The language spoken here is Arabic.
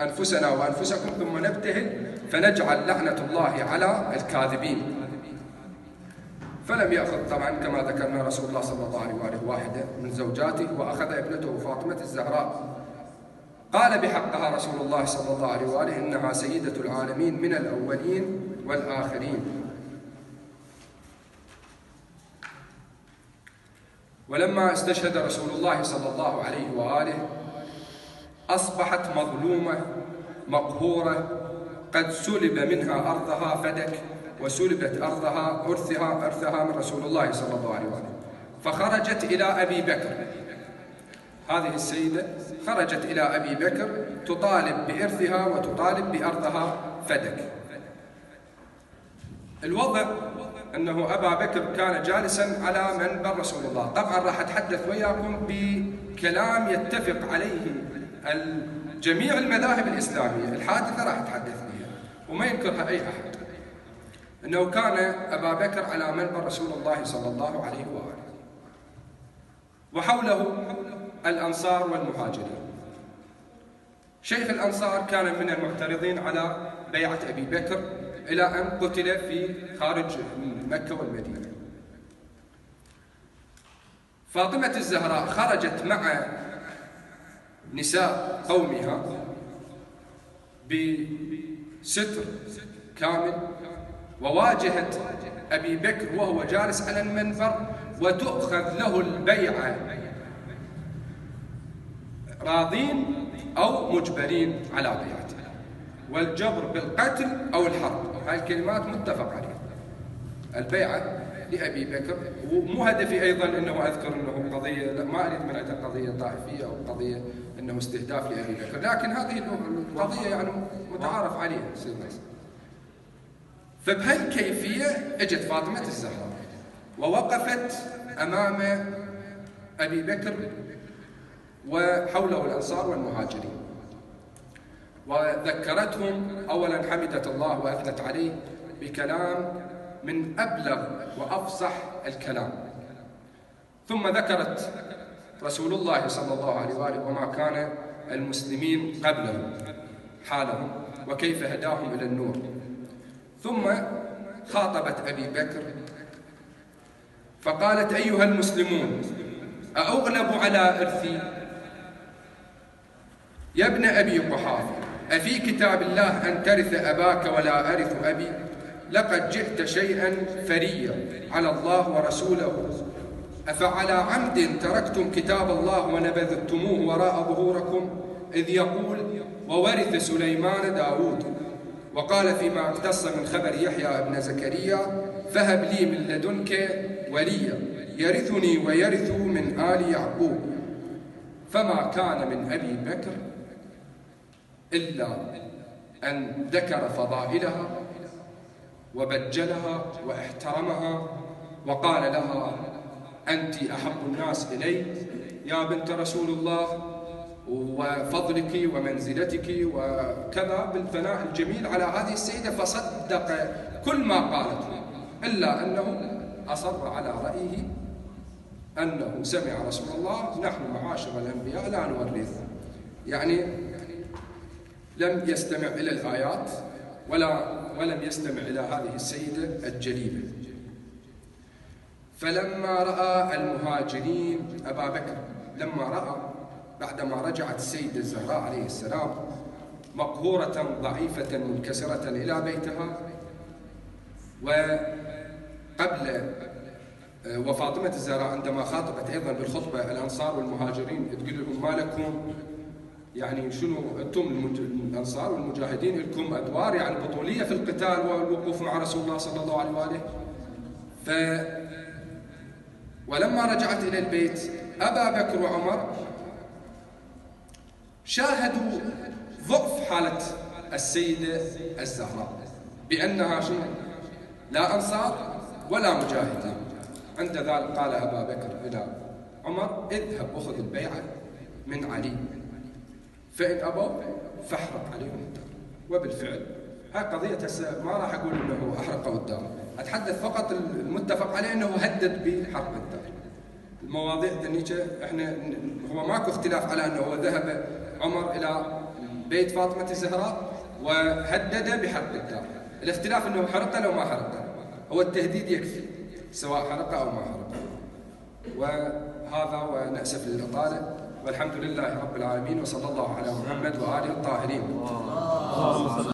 أنفسنا وأنفسكم ثم نبتهل فنجعل لعنة الله على الكاذبين. فلم يأخذ طبعا كما ذكرنا رسول الله صلى الله عليه وآله واحدة من زوجاته، وأخذ ابنته فاطمة الزهراء. قال بحقها رسول الله صلى الله عليه وآله إنها سيدة العالمين من الأولين والآخرين. ولما استشهد رسول الله صلى الله عليه وآله أصبحت مظلومة مقهورة، قد سلب منها أرضها فدك، وسلبت أرثها من رسول الله صلى الله عليه وآله. فخرجت إلى أبي بكر، هذه السيدة خرجت إلى أبي بكر تطالب بإرثها وتطالب بأرضها فدك. الوضع أنه أبا بكر كان جالسا على منبر رسول الله. طبعا راح أتحدث وياكم بكلام يتفق عليه جميع المذاهب الإسلامية، الحادثة راح أتحدث بها وما ينكرها أي أحد، أنه كان أبا بكر على منبر رسول الله صلى الله عليه وآله، وحوله الأنصار والمهاجرين. شيخ الأنصار كان من المعترضين على بيعة أبي بكر إلى أن قتل في خارج مكة والمدينة. فاطمة الزهراء خرجت مع نساء قومها بستر كامل، وواجهت أبي بكر وهو جالس على المنبر، وتؤخذ له البيعة راضين أو مجبرين على بيعته، والجبر بالقتل أو الحرب. هاي الكلمات متفق عليها. البيعة لأبي بكر، ومو هدفي أيضا أنه أذكر أنه قضية، لا ما أريد من عندها قضية طائفية أو قضية أنه استهداف لأبي بكر، لكن هذه القضية يعني متعارف عليها يصير الناس. فبهالكيفية اجت فاطمة الزهراء ووقفت أمام أبي بكر وحوله الأنصار والمهاجرين، وذكرتهم أولا حمدت الله وأثنت عليه بكلام من أبلغ وأفصح الكلام، ثم ذكرت رسول الله صلى الله عليه وآله وما كان المسلمين قبله حالهم وكيف هداهم إلى النور. ثم خاطبت أبي بكر فقالت: أيها المسلمون، أأغلب على إرثي؟ يا ابن أبي قحافة، أفي كتاب الله أن ترث أباك ولا أرث أبي؟ لقد جئت شيئا فريا على الله ورسوله، أفعلى عمد تركتم كتاب الله ونبذتموه وراء ظهوركم؟ إذ يقول: وورث سليمان داود. وقال فيما اقتص من خبر يحيى ابن زكريا: فهب لي من لدنك وليا يرثني ويرث من آل يعقوب. فما كان من أبي بكر إلا أن ذكر فضائلها وبجلها واحترمها، وقال لها: أنت أحب الناس إلي يا بنت رسول الله، وفضلك ومنزلتك وكذا بالثناء الجميل على هذه السيدة. فصدق كل ما قالته، إلا أنه أصر على رأيه أنه سمع رسول الله: نحن معاشر الأنبياء لا نورث. يعني لم يستمع إلى الآيات ولم يستمع إلى هذه السيدة الجليلة. فلما رأى المهاجرين أبا بكر، لما رأى بعدما رجعت السيدة الزهراء عليه السلام مقهورة ضعيفة منكسرة إلى بيتها، وقبل وفاطمة الزهراء عندما خاطبت أيضا بالخطبة الأنصار والمهاجرين تقول لهم: ما لكم، يعني شنو أنتم الأنصار والمجاهدين لكم أدوار يعني بطولية في القتال والوقوف مع رسول الله صلى الله عليه وآله. ولما رجعت إلى البيت أبا بكر وعمر شاهدوا ضعف حالة السيدة الزهراء، بأنها شنو؟ لا أنصار ولا مجاهدين. عند ذلك قال أبا بكر إلى عمر: اذهب وخذ البيعة من علي، فإن أبوا فاحرق عليهم الدار. وبالفعل هاي قضية ما راح أقول أنه أحرقوا الدار، أتحدث فقط المتفق عليه أنه هدد بحرق الدار. المواضيع ذنيجة احنا هو ماكو اختلاف على أنه ذهب عمر إلى بيت فاطمة الزهراء وهدد بحرق الدار. الاختلاف أنه حرقه لو ما حرقه، هو التهديد يكفي سواء حرقه أو ما حرقه. وهذا ونأسف للإطالة، والحمد لله رب العالمين، وصلى الله على محمد وآله الطاهرين.